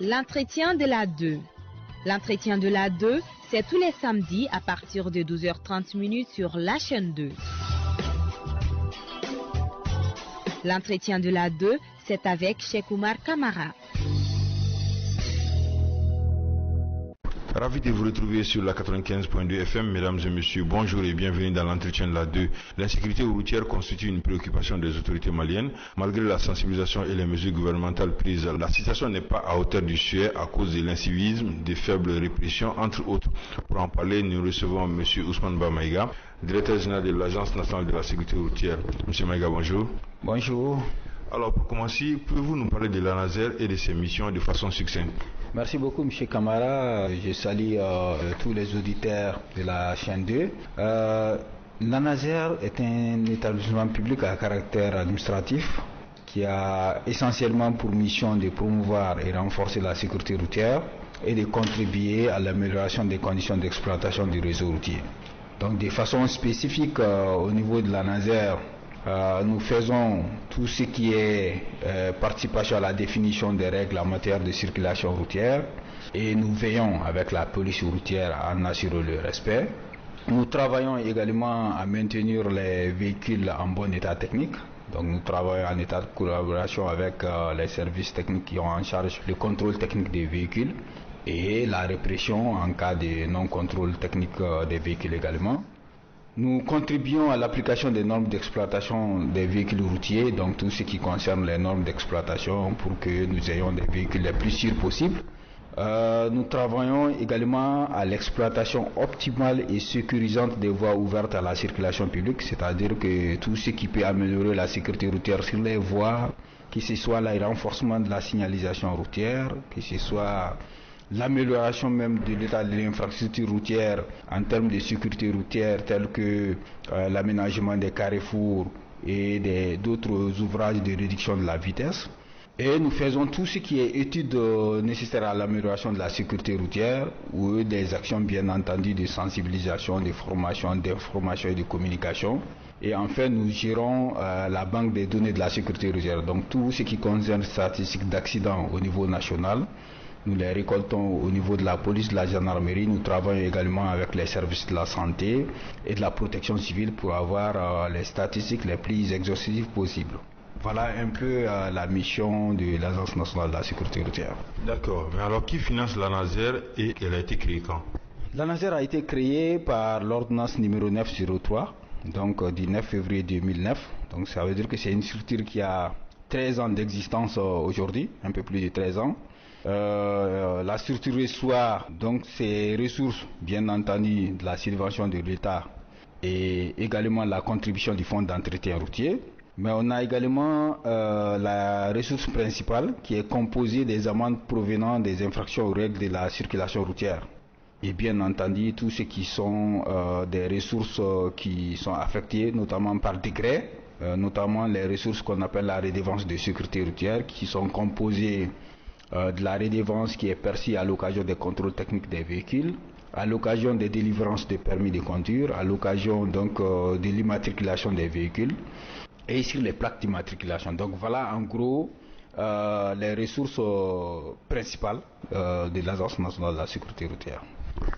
L'entretien de la 2. L'entretien de la 2, c'est tous les samedis à partir de 12h30 sur la chaîne 2. L'entretien de la 2, c'est avec Cheikh Oumar Kamara. Ravi de vous retrouver sur la 95.2 FM, mesdames et messieurs, bonjour et bienvenue dans l'entretien de la 2. L'insécurité routière constitue une préoccupation des autorités maliennes. Malgré la sensibilisation et les mesures gouvernementales prises, la situation n'est pas à hauteur du sujet à cause de l'incivisme, des faibles répressions, entre autres. Pour en parler, nous recevons M. Ousmane Ba Maïga, directeur général de l'Agence nationale de la sécurité routière. M. Maïga, bonjour. Bonjour. Alors, pour commencer, pouvez-vous nous parler de l'ANASER et de ses missions de façon succincte? Merci beaucoup, M. Kamara. Je salue tous les auditeurs de la chaîne 2. L'ANASER est un établissement public à caractère administratif qui a essentiellement pour mission de promouvoir et renforcer la sécurité routière et de contribuer à l'amélioration des conditions d'exploitation du réseau routier. Donc, de façon spécifique, au niveau de l'ANASER, nous faisons tout ce qui est participation à la définition des règles en matière de circulation routière et nous veillons avec la police routière à en assurer le respect. Nous travaillons également à maintenir les véhicules en bon état technique. Donc nous travaillons en état de collaboration avec les services techniques qui ont en charge le contrôle technique des véhicules et la répression en cas de non-contrôle technique des véhicules également. Nous contribuons à l'application des normes d'exploitation des véhicules routiers, donc tout ce qui concerne les normes d'exploitation pour que nous ayons des véhicules les plus sûrs possibles. Nous travaillons également à l'exploitation optimale et sécurisante des voies ouvertes à la circulation publique, c'est-à-dire que tout ce qui peut améliorer la sécurité routière sur les voies, que ce soit le renforcement de la signalisation routière, que ce soit l'amélioration même de l'état de l'infrastructure routière en termes de sécurité routière tels que l'aménagement des carrefours et d'autres ouvrages de réduction de la vitesse. Et nous faisons tout ce qui est études nécessaires à l'amélioration de la sécurité routière ou des actions bien entendu de sensibilisation, de formation, d'information et de communication. Et enfin, nous gérons la banque des données de la sécurité routière. Donc tout ce qui concerne les statistiques d'accidents au niveau national, nous les récoltons au niveau de la police, de la gendarmerie. Nous travaillons également avec les services de la santé et de la protection civile pour avoir les statistiques les plus exhaustives possibles. Voilà un peu la mission de l'Agence nationale de la sécurité routière. D'accord. Mais alors, qui finance l'ANASER et elle a été créée quand? L'ANASER a été créée par l'ordonnance numéro 903, donc du 9 février 2009. Donc ça veut dire que c'est une structure qui a 13 ans d'existence aujourd'hui, un peu plus de 13 ans. La structure reçoit donc ses ressources, bien entendu, de la subvention de l'État et également la contribution du fonds d'entretien routier. Mais on a également la ressource principale qui est composée des amendes provenant des infractions aux règles de la circulation routière. Et bien entendu, tout ce qui sont des ressources qui sont affectées notamment par décret, notamment les ressources qu'on appelle la redevance de sécurité routière qui sont composées de la redevance qui est perçue à l'occasion des contrôles techniques des véhicules, à l'occasion des délivrances de permis de conduire, à l'occasion donc de l'immatriculation des véhicules et sur les plaques d'immatriculation. Donc voilà en gros les ressources principales de l'Agence nationale de la sécurité routière.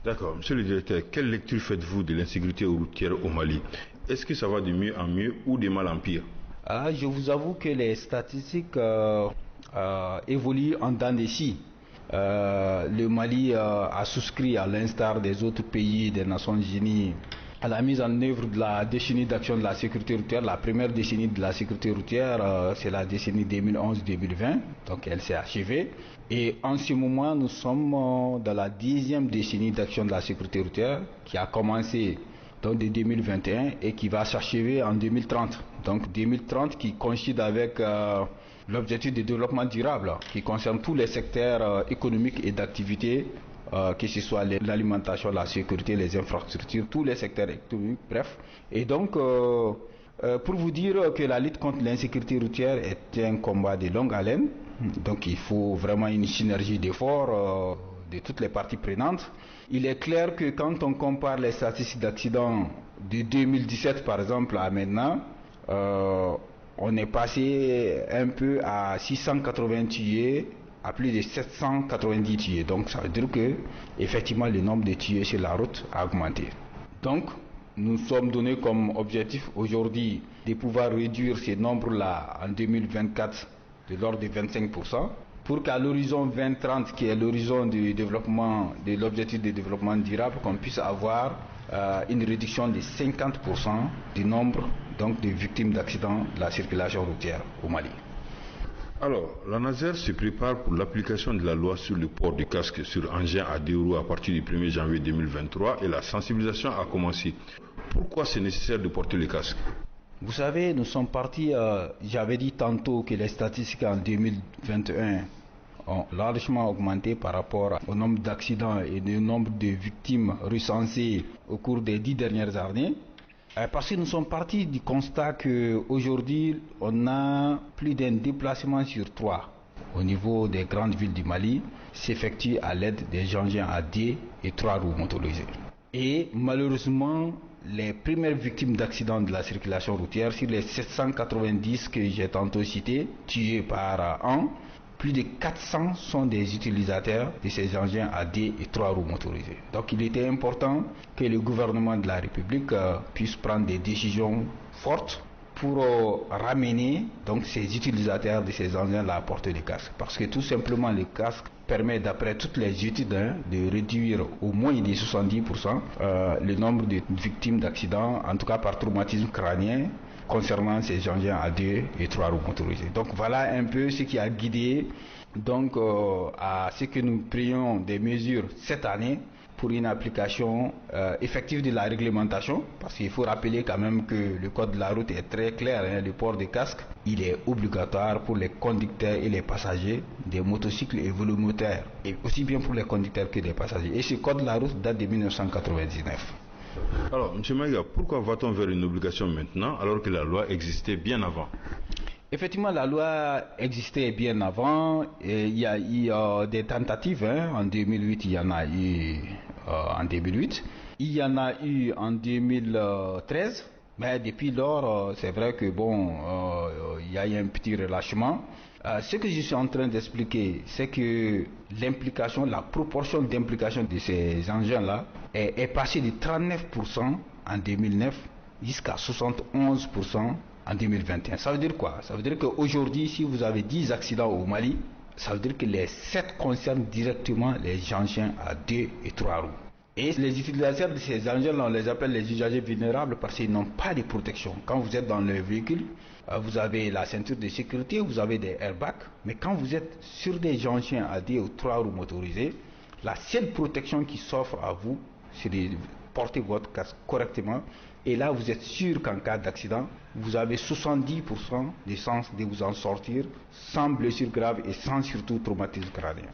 D'accord. Monsieur le directeur, quelle lecture faites-vous de l'insécurité routière au Mali? Est-ce que ça va de mieux en mieux ou de mal en pire? Je vous avoue que les statistiques évoluent en dents de scie. Le Mali a souscrit, à l'instar des autres pays des Nations Unies, à la mise en œuvre de la décennie d'action de la sécurité routière. La première décennie de la sécurité routière, c'est la décennie 2011-2020, donc elle s'est achevée. Et en ce moment, nous sommes dans la 10e décennie d'action de la sécurité routière qui a commencé donc de 2021 et qui va s'achever en 2030. Donc 2030 qui coïncide avec l'objectif de développement durable qui concerne tous les secteurs économiques et d'activité, que ce soit l'alimentation, la sécurité, les infrastructures, tous les secteurs économiques, bref. Et donc, pour vous dire que la lutte contre l'insécurité routière est un combat de longue haleine, donc il faut vraiment une synergie d'efforts de toutes les parties prenantes. Il est clair que quand on compare les statistiques d'accidents de 2017 par exemple à maintenant, on est passé un peu à 680 tués à plus de 790 tués. Donc ça veut dire que effectivement le nombre de tués sur la route a augmenté. Donc nous sommes donnés comme objectif aujourd'hui de pouvoir réduire ces nombres-là en 2024 de l'ordre de 25%, pour qu'à l'horizon 2030, qui est l'horizon du développement, de l'objectif de développement durable, qu'on puisse avoir une réduction de 50% du nombre donc, de victimes d'accidents de la circulation routière au Mali. Alors, la Naser se prépare pour l'application de la loi sur le port du casque sur engins à deux roues à partir du 1er janvier 2023 et la sensibilisation a commencé. Pourquoi c'est nécessaire de porter le casque? Vous savez, nous sommes partis, j'avais dit tantôt que les statistiques en 2021 ont largement augmenté par rapport au nombre d'accidents et au nombre de victimes recensées au cours des 10 dernières années. Parce que nous sommes partis du constat qu'aujourd'hui, on a plus d'un déplacement sur 3 au niveau des grandes villes du Mali s'effectue à l'aide des engins à 2 et 3 roues motorisées. Et malheureusement, les premières victimes d'accidents de la circulation routière, sur les 790 que j'ai tantôt cités, tués par an, plus de 400 sont des utilisateurs de ces engins à 2 et 3 roues motorisées. Donc il était important que le gouvernement de la République puisse prendre des décisions fortes pour ramener donc ces utilisateurs de ces engins-là à porter des casques. Parce que tout simplement le casque permet, d'après toutes les études, de réduire au moins de 70% le nombre de victimes d'accidents, en tout cas par traumatisme crânien, concernant ces engins à 2 et 3 roues motorisées. Donc voilà un peu ce qui a guidé donc, à ce que nous prenions des mesures cette année pour une application effective de la réglementation, parce qu'il faut rappeler quand même que le code de la route est très clair, le port des casques, il est obligatoire pour les conducteurs et les passagers des motocycles et velomoteurs, et aussi bien pour les conducteurs que les passagers. Et ce code de la route date de 1999. Alors, M. Maïga, pourquoi va-t-on vers une obligation maintenant alors que la loi existait bien avant? Effectivement, la loi existait bien avant et il y a eu des tentatives. En 2008, il y en a eu en 2008. Il y en a eu en 2013. Mais depuis lors, c'est vrai que il y a eu un petit relâchement. Ce que je suis en train d'expliquer, c'est que l'implication, la proportion d'implication de ces engins-là est passée de 39% en 2009 jusqu'à 71% en 2021. Ça veut dire quoi? Ça veut dire qu'aujourd'hui, si vous avez 10 accidents au Mali, ça veut dire que les 7 concernent directement les engins à 2 et 3 roues. Et les utilisateurs de ces engins-là, on les appelle les usagers vulnérables parce qu'ils n'ont pas de protection. Quand vous êtes dans le véhicule, vous avez la ceinture de sécurité, vous avez des airbags, mais quand vous êtes sur des engins à 2 ou 3 roues motorisées, la seule protection qui s'offre à vous, c'est de porter votre casque correctement. Et là, vous êtes sûr qu'en cas d'accident, vous avez 70% de chances de vous en sortir sans blessure grave et sans surtout traumatisme crânien.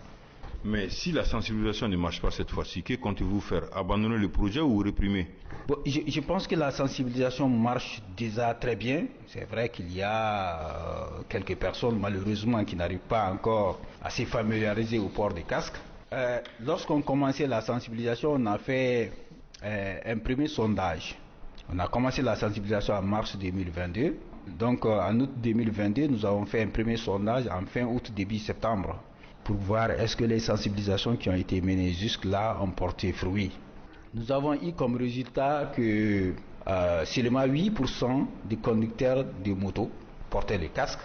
Mais si la sensibilisation ne marche pas cette fois-ci, que comptez-vous faire? Abandonner le projet ou réprimer? Je pense que la sensibilisation marche déjà très bien. C'est vrai qu'il y a quelques personnes malheureusement qui n'arrivent pas encore à se familiariser au port des casques. Lorsqu'on commençait la sensibilisation, on a fait un premier sondage. On a commencé la sensibilisation en mars 2022. Donc en août 2022, nous avons fait un premier sondage en fin août, début septembre, pour voir est-ce que les sensibilisations qui ont été menées jusque-là ont porté fruit. Nous avons eu comme résultat que seulement 8% des conducteurs de moto portaient le casque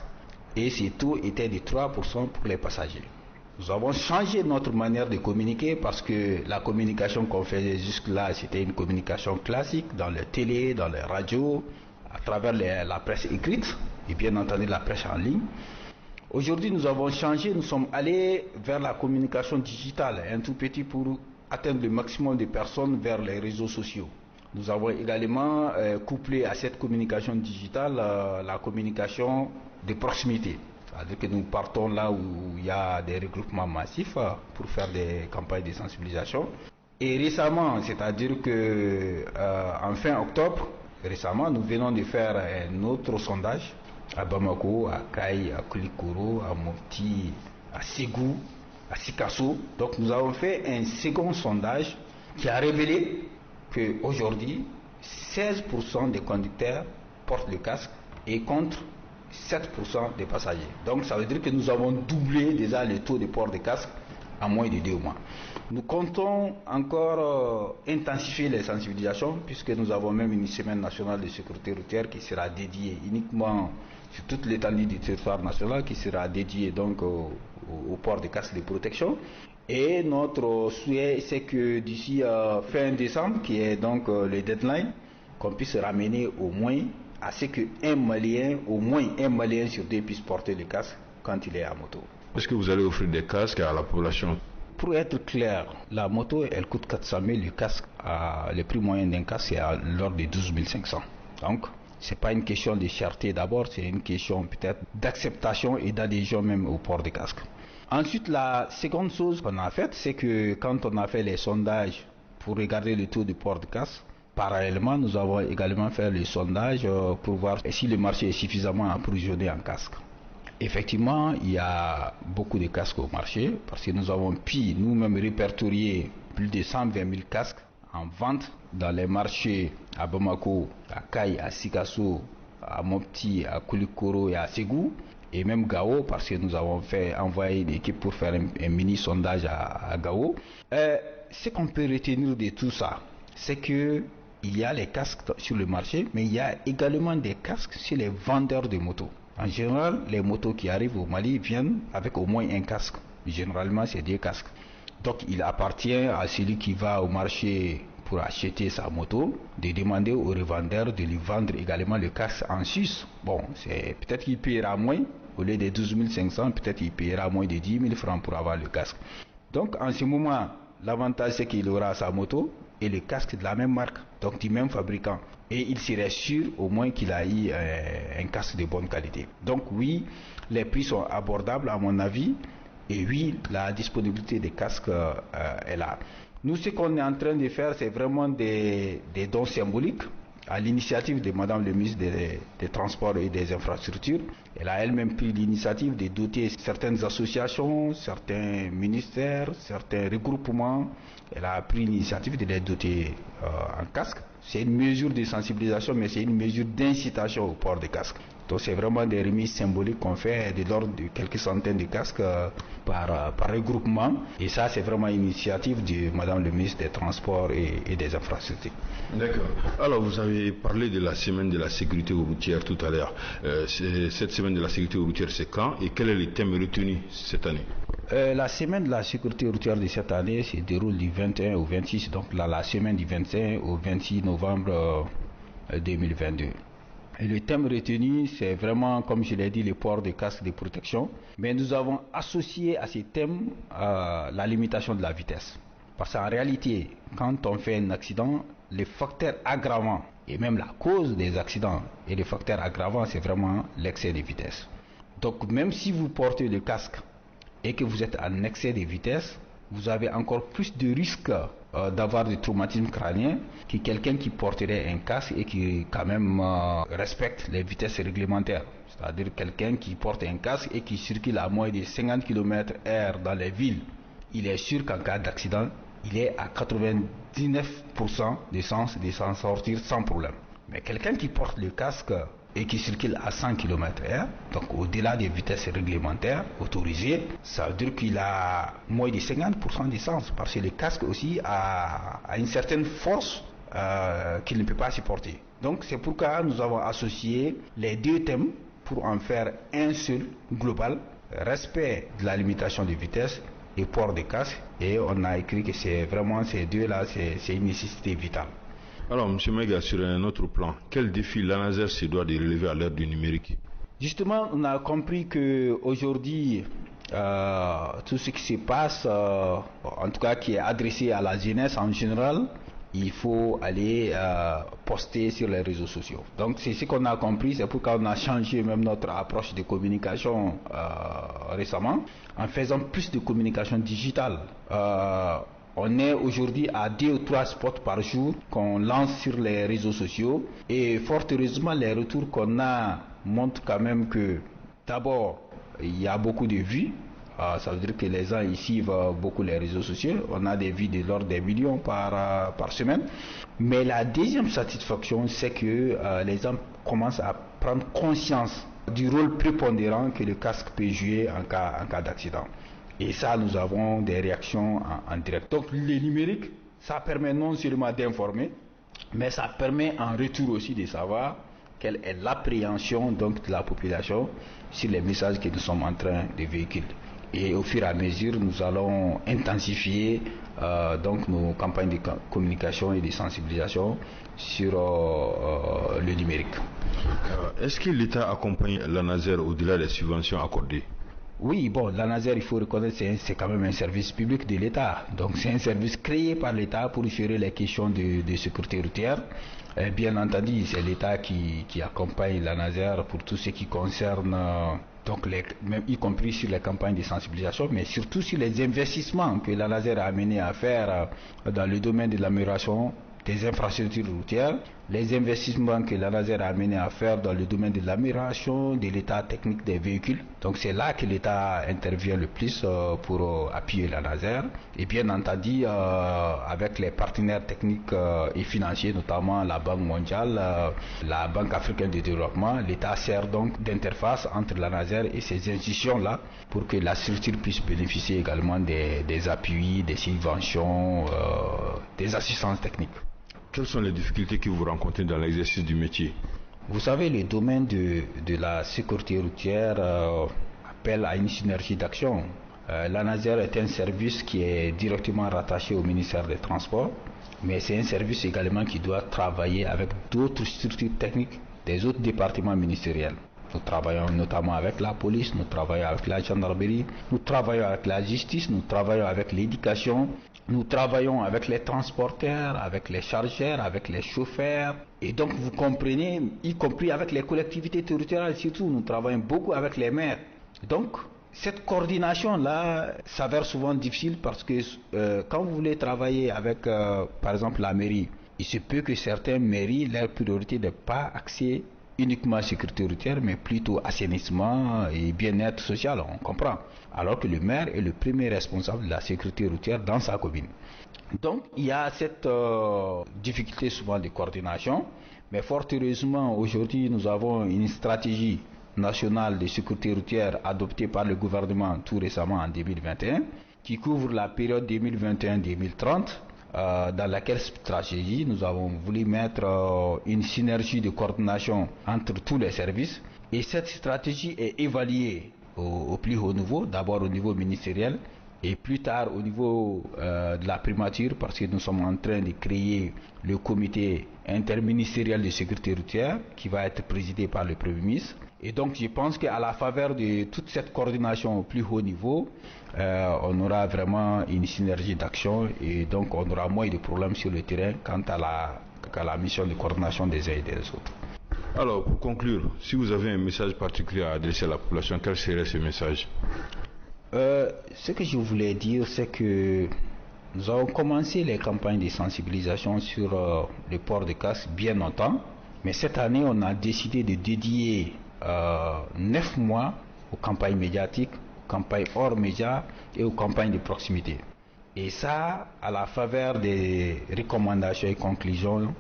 et ce taux était de 3% pour les passagers. Nous avons changé notre manière de communiquer parce que la communication qu'on faisait jusque-là, c'était une communication classique dans les télé, dans les radios, à travers la presse écrite et bien entendu la presse en ligne. Aujourd'hui, nous avons changé, nous sommes allés vers la communication digitale, un tout petit pour atteindre le maximum de personnes vers les réseaux sociaux. Nous avons également couplé à cette communication digitale la communication de proximité. C'est-à-dire que nous partons là où il y a des regroupements massifs pour faire des campagnes de sensibilisation. Et récemment, c'est-à-dire que en fin octobre, nous venons de faire un autre sondage à Bamako, à Kaï, à Koulikoro, à Mopti, à Ségou, à Sikasso. Donc nous avons fait un second sondage qui a révélé qu'aujourd'hui, 16% des conducteurs portent le casque et contre 7% des passagers. Donc ça veut dire que nous avons doublé déjà le taux de port de casque en moins de 2 mois. Nous comptons encore intensifier les sensibilisations puisque nous avons même une semaine nationale de sécurité routière qui sera dédiée uniquement sur toute l'étendue du territoire national, qui sera dédiée donc au port de casque de protection. Et notre souhait, c'est que d'ici fin décembre, qui est donc le deadline, qu'on puisse ramener au moins à ce qu'un Malien, au moins un Malien sur 2 puisse porter le casque quand il est à moto. Est-ce que vous allez offrir des casques à la population? Pour être clair, la moto, elle coûte 400 000, le casque, le prix moyen d'un casque, c'est à l'ordre de 12 500. Donc, c'est pas une question de cherté d'abord, c'est une question peut-être d'acceptation et d'adhésion même au port des casques. Ensuite, la seconde chose qu'on a faite, c'est que quand on a fait les sondages pour regarder le taux de port de casque, parallèlement, nous avons également fait le sondage pour voir si le marché est suffisamment approvisionné en casques. Effectivement, il y a beaucoup de casques au marché parce que nous avons pu nous-mêmes répertorier plus de 120 000 casques en vente dans les marchés à Bamako, à Kay, à Sikasso, à Mopti, à Koulikoro et à Ségou, et même Gao, parce que nous avons envoyé une équipe pour faire un mini sondage à Gao. Ce qu'on peut retenir de tout ça, c'est que il y a les casques sur le marché, mais il y a également des casques chez les vendeurs de motos. En général, les motos qui arrivent au Mali viennent avec au moins un casque. Généralement, c'est 2 casques. Donc, il appartient à celui qui va au marché pour acheter sa moto de demander au revendeur de lui vendre également le casque en Suisse. Bon, c'est peut-être qu'il paiera moins. Au lieu de 12 500, peut-être qu'il paiera moins de 10 000 francs pour avoir le casque. Donc, en ce moment, l'avantage, c'est qu'il aura sa moto et le casque de la même marque, donc du même fabricant. Et il serait sûr au moins qu'il a eu un casque de bonne qualité. Donc oui, les prix sont abordables à mon avis. Et oui, la disponibilité des casques est là. Nous, ce qu'on est en train de faire, c'est vraiment des dons symboliques à l'initiative de Madame le ministre des Transports et des Infrastructures. Elle a elle-même pris l'initiative de doter certaines associations, certains ministères, certains regroupements. Elle a pris l'initiative de les doter en casque. C'est une mesure de sensibilisation, mais c'est une mesure d'incitation au port des casques. Donc c'est vraiment des remises symboliques qu'on fait de l'ordre de quelques centaines de casques par regroupement. Et ça, c'est vraiment une initiative de Madame le ministre des Transports et des Infrastructures. D'accord. Alors, vous avez parlé de la semaine de la sécurité routière tout à l'heure. Cette semaine de la sécurité routière, c'est quand et quel est le thème retenu cette année? La semaine de la sécurité routière de cette année se déroule du 21 au 26, donc la semaine du 25 au 26 novembre 2022. Et le thème retenu, c'est vraiment, comme je l'ai dit, le port des casques de protection. Mais nous avons associé à ces thèmes la limitation de la vitesse. Parce qu'en réalité, quand on fait un accident, les facteurs aggravants, et même la cause des accidents, et les facteurs aggravants, c'est vraiment l'excès de vitesse. Donc même si vous portez le casque, et que vous êtes en excès de vitesse, vous avez encore plus de risques d'avoir des traumatismes crâniens que quelqu'un qui porterait un casque et qui quand même respecte les vitesses réglementaires. C'est-à-dire quelqu'un qui porte un casque et qui circule à moins de 50 km/h dans les villes. Il est sûr qu'en cas d'accident, il est à 99% de chances de s'en sortir sans problème. Mais quelqu'un qui porte le casque et qui circule à 100 km/h, donc au-delà des vitesses réglementaires autorisées, ça veut dire qu'il a moins de 50% de sens, parce que le casque aussi a une certaine force qu'il ne peut pas supporter. Donc c'est pourquoi nous avons associé les 2 thèmes pour en faire un seul global, respect de la limitation de vitesse et port de casque, et on a écrit que c'est vraiment ces 2-là, c'est une nécessité vitale. Alors, M. Mega, sur un autre plan, quel défi l'ANASER se doit de relever à l'ère du numérique? Justement, on a compris qu'aujourd'hui, tout ce qui se passe, en tout cas qui est adressé à la jeunesse en général, il faut aller poster sur les réseaux sociaux. Donc c'est ce qu'on a compris, c'est pourquoi on a changé même notre approche de communication récemment, en faisant plus de communication digitale. On est aujourd'hui à 2 ou 3 spots par jour qu'on lance sur les réseaux sociaux, et fort heureusement les retours qu'on a montrent quand même que d'abord il y a beaucoup de vues. Ça veut dire que les gens ici suivent beaucoup les réseaux sociaux. On a des vues de l'ordre des millions par semaine. Mais la deuxième satisfaction, c'est que les gens commencent à prendre conscience du rôle prépondérant que le casque peut jouer en cas d'accident. Et ça, nous avons des réactions en direct. Donc le numérique, ça permet non seulement d'informer, mais ça permet en retour aussi de savoir quelle est l'appréhension donc de la population sur les messages que nous sommes en train de véhiculer. Et au fur et à mesure, nous allons intensifier donc nos campagnes de communication et de sensibilisation sur le numérique. Est-ce que l'État accompagne l'ANASER au-delà des subventions accordées? Oui, bon, l'ANASER, il faut reconnaître, c'est quand même un service public de l'État. Donc c'est un service créé par l'État pour gérer les questions de sécurité routière. Bien entendu, c'est l'État qui accompagne l'ANASER pour tout ce qui concerne, donc même y compris sur les campagnes de sensibilisation, mais surtout sur les investissements que l'ANASER a amené à faire dans le domaine de l'amélioration des infrastructures routières, les investissements que l'ANASER a amené à faire dans le domaine de l'amélioration de l'état technique des véhicules. Donc c'est là que l'État intervient le plus pour appuyer l'ANASER. Et bien entendu, avec les partenaires techniques et financiers, notamment la Banque mondiale, la Banque africaine de développement, l'État sert donc d'interface entre l'ANASER et ces institutions-là pour que la structure puisse bénéficier également des appuis, des subventions, des assistances techniques. Quelles sont les difficultés que vous rencontrez dans l'exercice du métier? Vous savez, le domaine de la sécurité routière appelle à une synergie d'action. L'ANASER est un service qui est directement rattaché au ministère des Transports, mais c'est un service également qui doit travailler avec d'autres structures techniques des autres départements ministériels. Nous travaillons notamment avec la police, nous travaillons avec la gendarmerie, nous travaillons avec la justice, nous travaillons avec l'éducation, nous travaillons avec les transporteurs, avec les chargeurs, avec les chauffeurs. Et donc vous comprenez, y compris avec les collectivités territoriales surtout, nous travaillons beaucoup avec les maires. Donc cette coordination-là s'avère souvent difficile parce que quand vous voulez travailler avec par exemple la mairie, il se peut que certaines mairies, leur priorité n'est pas axée uniquement sécurité routière, mais plutôt assainissement et bien-être social, on comprend. Alors que le maire est le premier responsable de la sécurité routière dans sa commune. Donc il y a cette difficulté souvent de coordination, mais fort heureusement aujourd'hui nous avons une stratégie nationale de sécurité routière adoptée par le gouvernement tout récemment en 2021, qui couvre la période 2021-2030. Dans laquelle stratégie nous avons voulu mettre une synergie de coordination entre tous les services, et cette stratégie est évaluée au plus haut niveau, d'abord au niveau ministériel et plus tard au niveau de la primature, parce que nous sommes en train de créer le comité interministériel de sécurité routière qui va être présidé par le Premier ministre. Et donc je pense qu'à la faveur de toute cette coordination au plus haut niveau, on aura vraiment une synergie d'action et donc on aura moins de problèmes sur le terrain quant à la mission de coordination des uns et des autres. Alors pour conclure, si vous avez un message particulier à adresser à la population, quel serait ce message? Ce que je voulais dire, c'est que nous avons commencé les campagnes de sensibilisation sur le port de casque bien longtemps, mais cette année on a décidé de dédier 9 mois aux campagnes médiatiques, aux campagnes hors médias et aux campagnes de proximité. Et ça, à la faveur des recommandations et conclusions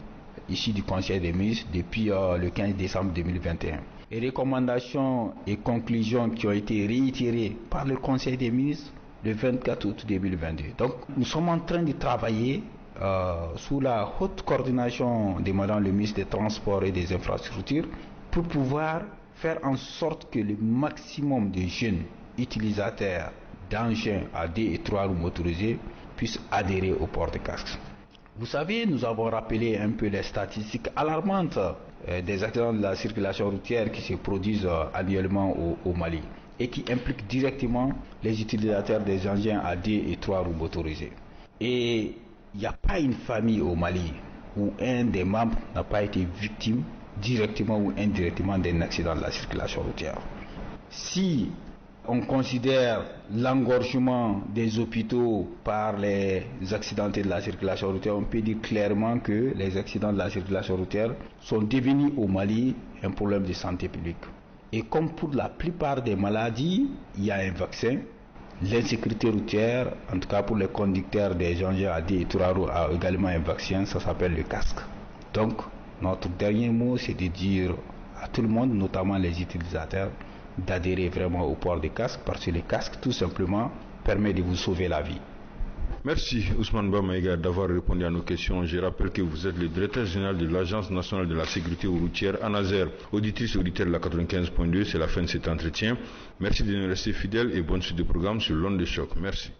issues du Conseil des ministres depuis le 15 décembre 2021. Les recommandations et conclusions qui ont été réitérées par le Conseil des ministres le 24 août 2022. Donc nous sommes en train de travailler sous la haute coordination de Madame le ministre des Transports et des Infrastructures pour pouvoir faire en sorte que le maximum de jeunes utilisateurs d'engins à 2 et 3 roues motorisés puissent adhérer au port de casque. Vous savez, nous avons rappelé un peu les statistiques alarmantes des accidents de la circulation routière qui se produisent annuellement au Mali et qui impliquent directement les utilisateurs des engins à 2 et 3 roues motorisés. Et il n'y a pas une famille au Mali où un des membres n'a pas été victime directement ou indirectement d'un accident de la circulation routière. Si on considère l'engorgement des hôpitaux par les accidentés de la circulation routière, on peut dire clairement que les accidents de la circulation routière sont devenus au Mali un problème de santé publique. Et comme pour la plupart des maladies, il y a un vaccin. L'insécurité routière, en tout cas pour les conducteurs des engins à 2 et 3 roues, a également un vaccin, ça s'appelle le casque. Donc, notre dernier mot, c'est de dire à tout le monde, notamment les utilisateurs, d'adhérer vraiment au port des casques, parce que les casques, tout simplement, permettent de vous sauver la vie. Merci Ousmane Bamaïga d'avoir répondu à nos questions. Je rappelle que vous êtes le directeur général de l'Agence nationale de la sécurité routière ANASER. Auditrice et auditeur de la 95.2, c'est la fin de cet entretien. Merci de nous rester fidèles et bonne suite de programme sur l'onde de choc. Merci.